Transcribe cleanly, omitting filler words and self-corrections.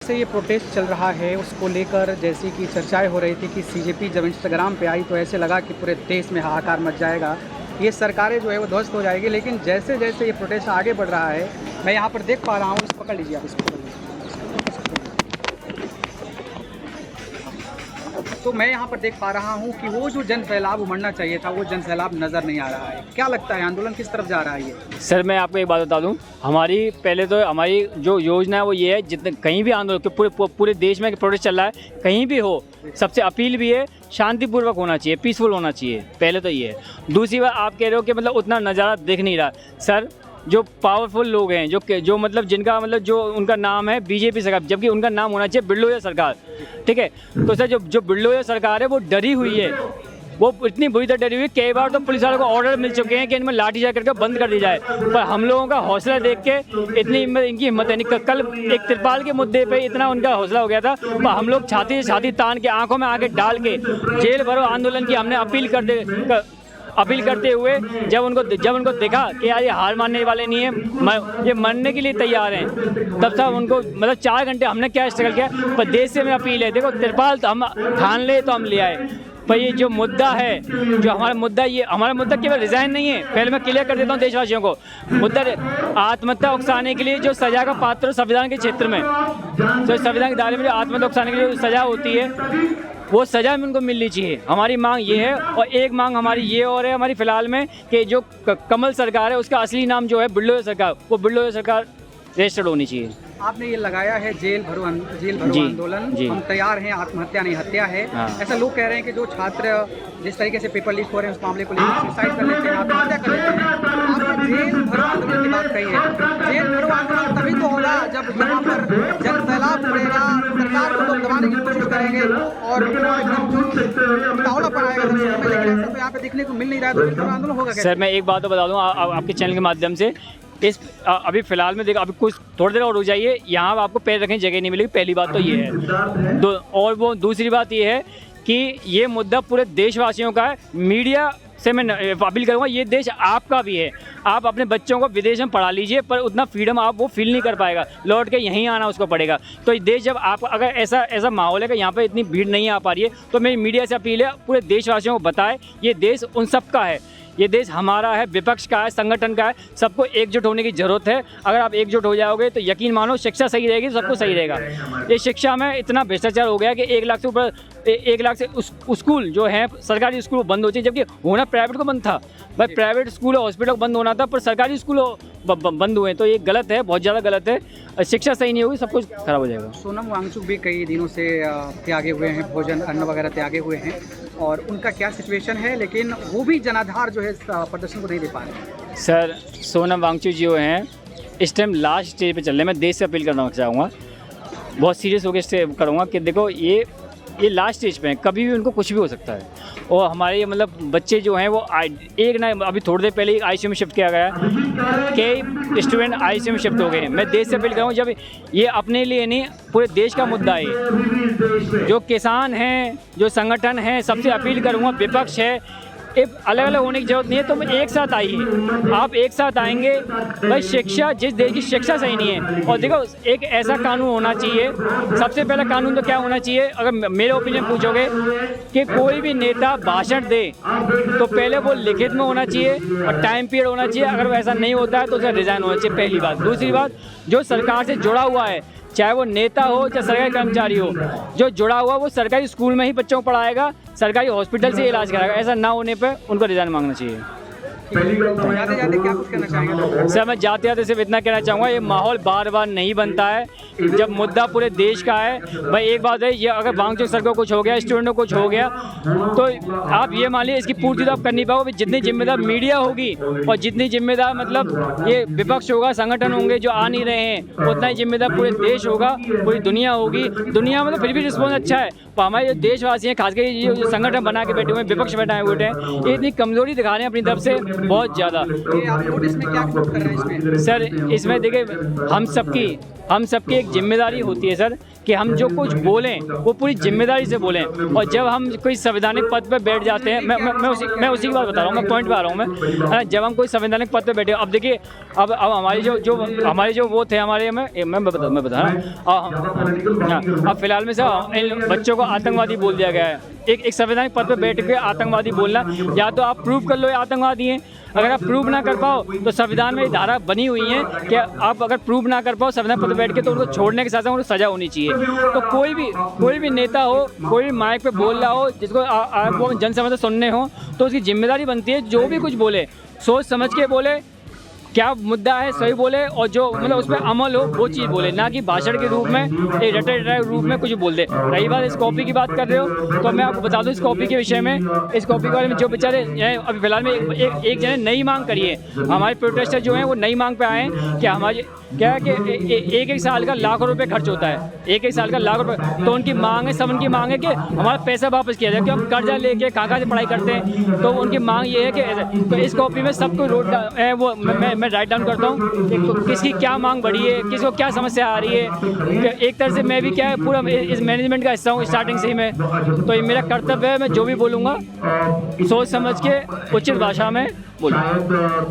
से ये प्रोटेस्ट चल रहा है उसको लेकर जैसी कि चर्चाएं हो रही थी कि सीजेपी जब इंस्टाग्राम पे आई तो ऐसे लगा कि पूरे देश में हाहाकार मच जाएगा, ये सरकारें जो है वो ध्वस्त हो जाएगी। लेकिन जैसे जैसे ये प्रोटेस्ट आगे बढ़ रहा है, मैं यहाँ पर देख पा रहा हूँ, इसको पकड़ लीजिए आप, इसको पकड़ लीजिए। तो मैं यहाँ पर देख पा रहा हूँ कि वो जो जन सैलाब उमड़ना चाहिए था वो जन सैलाब नज़र नहीं आ रहा है। क्या लगता है आंदोलन किस तरफ जा रहा है ये? सर मैं आपको एक बात बता दूं, हमारी पहले तो हमारी जो योजना है वो ये है, जितने कहीं भी आंदोलन पूरे देश में प्रोटेस्ट चल रहा है, कहीं भी हो, सबसे अपील भी है शांतिपूर्वक होना चाहिए, पीसफुल होना चाहिए। पहले तो ये है। दूसरी बात, आप कह रहे हो कि मतलब उतना नज़ारा दिख नहीं रहा। सर जो पावरफुल लोग हैं, जो मतलब जिनका मतलब जो उनका नाम है बीजेपी सरकार, जबकि उनका नाम होना चाहिए बिरलोया सरकार, ठीक है। तो सर जो बिरलोया सरकार है वो डरी हुई है, वो इतनी बुरी तरह डरी हुई है। कई बार तो पुलिस वालों को ऑर्डर मिल चुके हैं कि इनमें लाठीचार्ज करके बंद कर दी जाए, पर हम लोगों का हौसला देख के इतनी इनकी हिम्मत है नहीं। कल एक तिरपाल के मुद्दे पे इतना उनका हौसला हो गया था, पर हम लोग छाती से छाती तान के आंखों में आके डाल के जेल भरो आंदोलन की हमने अपील करते हुए जब उनको देखा कि यार ये हार मानने वाले नहीं है, ये मरने के लिए तैयार हैं, तब सब उनको मतलब 4 घंटे हमने क्या स्ट्रगल किया। पर देश से मैं अपील है, देखो तिरपाल तो हम ठान ले तो हम ले आए, पर ये जो मुद्दा है, जो हमारा मुद्दा केवल रिजाइन नहीं है। पहले मैं क्लियर कर देता हूँ देशवासियों को, मुद्दा आत्महत्या उकसाने के लिए जो सजा का पात्र संविधान के क्षेत्र में, तो संविधान के दायरे में जो आत्महत्या उकसाने के लिए सजा होती है वो सजा में उनको मिलनी चाहिए। हमारी मांग ये है। और एक मांग हमारी ये और है हमारी फिलहाल में कि जो कमल सरकार है उसका असली नाम जो है बिरलोया सरकार, वो बिरलोया सरकार रजिस्टर्ड होनी चाहिए। आपने ये लगाया है जेल भरो आंदोलन, हम तैयार हैं, आत्महत्या नहीं हत्या है। ऐसा लोग कह रहे हैं कि जो छात्र जिस तरीके से पेपर लीक हो रहे हैं उस मामले को लेकर सुसाइड कर लेते हैं, आत्महत्या कर लेते हैं। आपने जेल भरो आंदोलन की बात कही है। जेल भरो आंदोलन तभी तो होगा जब यहाँ पर जन सैलाब उड़ेगा, सरकार को लोग दबाने की कोशिश करेंगे और तावड़ा पड़ाएगा। लेकिन ऐसा तो यहाँ पे देखने को मिल नहीं रहा है, तो आंदोलन होगा कैसे? सर मैं एक बात तो बता दूँ आपके चैनल के माध्यम से, अभी फिलहाल में देखो, अभी कुछ थोड़ी देर और रुक जाइए, यहाँ आपको पैर रखने की जगह नहीं मिलेगी। पहली बात तो ये है। और वो दूसरी बात ये है कि ये मुद्दा पूरे देशवासियों का है। मीडिया से मैं अपील करूँगा, ये देश आपका भी है। आप अपने बच्चों को विदेश में पढ़ा लीजिए, पर उतना फ्रीडम आप वो फील नहीं कर पाएगा, लौट के यहीं आना उसको पड़ेगा। तो ये देश जब आप अगर ऐसा माहौल है कि यहाँ पे इतनी भीड़ नहीं आ पा रही है, तो मेरी मीडिया से अपील है पूरे देशवासियों को बताएं ये देश उन सब का है, ये देश हमारा है, विपक्ष का है, संगठन का है। सबको एकजुट होने की जरूरत है। अगर आप एकजुट हो जाओगे तो यकीन मानो शिक्षा सही रहेगी तो सबको सही रहेगा। ये शिक्षा में इतना भ्रष्टाचार हो गया कि 1 लाख से ऊपर 1 लाख से स्कूल जो है सरकारी स्कूल बंद हो चाहिए, जबकि होना प्राइवेट को बंद था। भाई प्राइवेट स्कूल और हॉस्पिटल को बंद होना था, पर सरकारी स्कूल बंद हुए, तो ये गलत है, बहुत ज़्यादा गलत है। शिक्षा सही नहीं होगी सब कुछ खराब हो जाएगा। सोनम वांगचुक भी कई दिनों से त्यागे हुए हैं, भोजन अन्न वगैरह त्यागे हुए हैं, और उनका क्या सिचुएशन है, लेकिन वो भी जनाधार जो है प्रदर्शन को नहीं दे पा रहे। सर सोनम वांगचुक जो हैं इस टाइम लास्ट स्टेज पे चल रहे हैं। मैं देश से अपील करना चाहूँगा, बहुत सीरियस होकर करूँगा कि देखो ये लास्ट स्टेज पे हैं, कभी भी उनको कुछ भी हो सकता है। और हमारे मतलब बच्चे जो हैं वो अभी थोड़ी देर पहले आईसीयू में शिफ्ट किया गया, कई स्टूडेंट आईसीयू में शिफ्ट हो गए हैं। मैं देश से अपील करूँ, जब ये अपने लिए नहीं पूरे देश का मुद्दा है, जो किसान हैं, जो संगठन हैं, सबसे अपील करूँगा, विपक्ष है, एक अलग अलग होने की जरूरत नहीं है। तुम एक साथ आइए, आप एक साथ आएंगे। भाई शिक्षा, जिस देश की शिक्षा सही नहीं है, और देखो एक ऐसा कानून होना चाहिए, सबसे पहला कानून तो क्या होना चाहिए, अगर मेरे ओपिनियन पूछोगे कि कोई भी नेता भाषण दे तो पहले वो लिखित में होना चाहिए और टाइम पीरियड होना चाहिए। अगर वैसा नहीं होता है तो उसे रिजाइन होना चाहिए, पहली बात। दूसरी बात, जो सरकार से जुड़ा हुआ है, चाहे वो नेता हो चाहे सरकारी कर्मचारी हो, जो जुड़ा हुआ वो सरकारी स्कूल में ही बच्चों को पढ़ाएगा, सरकारी हॉस्पिटल से इलाज कराएगा। ऐसा ना होने पर उनको रिजाइन मांगना चाहिए। जाते जाते क्या कुछ कहना चाहेंगे? सर मैं जाते जाते सिर्फ इतना कहना चाहूँगा, ये माहौल बार बार नहीं बनता है जब मुद्दा पूरे देश का है। भाई एक बात है, ये अगर वांगचुक सर को कुछ हो गया, स्टूडेंट को कुछ हो गया, तो आप ये मान लीजिए इसकी पूर्ति तो आप कर नहीं पाओगे। जितनी जिम्मेदार मीडिया होगी और जितनी जिम्मेदार मतलब ये विपक्ष होगा, संगठन होंगे जो आ नहीं रहे हैं, उतना ही जिम्मेदार पूरे देश होगा, पूरी दुनिया होगी। दुनिया में तो फिर भी रिस्पॉन्स अच्छा है, पर हमारे जो देशवासी हैं, खासकर ये जो संगठन बना के बैठे हुए हैं, विपक्ष बैठा हुए हैं, ये इतनी कमजोरी दिखा रहे हैं अपनी तरफ से बहुत ज़्यादा। आप नोटिस में क्या कर रहे हैं इसमें? सर इसमें देखिए हम सबकी हम सबकी एक जिम्मेदारी होती है सर कि हम जो कुछ बोलें वो पूरी जिम्मेदारी से बोलें। और जब हम कोई संवैधानिक पद पर बैठ जाते हैं, मैं उसी की बात बता रहा हूँ, मैं पॉइंट पे आ रहा हूँ मैं। जब हम कोई संवैधानिक पद पर बैठे, अब देखिए अब हमारी जो वो थे हमारे, मैं बता रहा हूँ। अब फिलहाल में सर इन बच्चों को आतंकवादी बोल दिया गया है। एक संवैधानिक पद पर बैठ के आतंकवादी बोलना, या तो आप प्रूव कर लो ये आतंकवादी हैं। अगर आप प्रूव ना कर पाओ तो संविधान में धारा बनी हुई है कि आप अगर प्रूव ना कर पाओ संविधान पद पर बैठ के, तो उनको छोड़ने के साथ साथ उनको सजा होनी चाहिए। तो कोई भी नेता हो, कोई भी माइक पे बोल रहा हो, जिसको आपको जनसमझ सुनने हो, तो उसकी जिम्मेदारी बनती है जो भी कुछ बोले सोच समझ के बोले, क्या मुद्दा है सही बोले, और जो मतलब उस पर अमल हो वो चीज़ बोले, ना कि भाषण के रूप में, एक रटे रूप में कुछ बोल दे। रही बात इस कॉपी की बात कर रहे हो, तो मैं आपको बता दूं इस कॉपी के विषय में, इस कॉपी के बारे में जो बेचारे अभी फिलहाल में एक जने नई मांग करी है। हमारे प्रोटेस्टर जो हैं वो नई मांग पे आए हैं कि हमारे क्या है कि एक साल का लाखों रुपए खर्च होता है, एक साल का लाख रुपए। तो उनकी मांग है, सब उनकी मांग है कि हमारा पैसा वापस किया जाए, क्योंकि हम कर्जा लेके कहाँ से पढ़ाई करते हैं। तो उनकी मांग ये है कि तो इस कॉपी में सबको वो मैं राइट डाउन करता हूँ कि किसकी क्या मांग बढ़ी है, किसको क्या समस्या आ रही है। एक तरह से मैं भी क्या है पूरा इस मैनेजमेंट का हिस्सा हूँ स्टार्टिंग से ही मैं, तो ये मेरा कर्तव्य है, मैं जो भी बोलूँगा सोच समझ के उचित भाषा में बोलूँगा।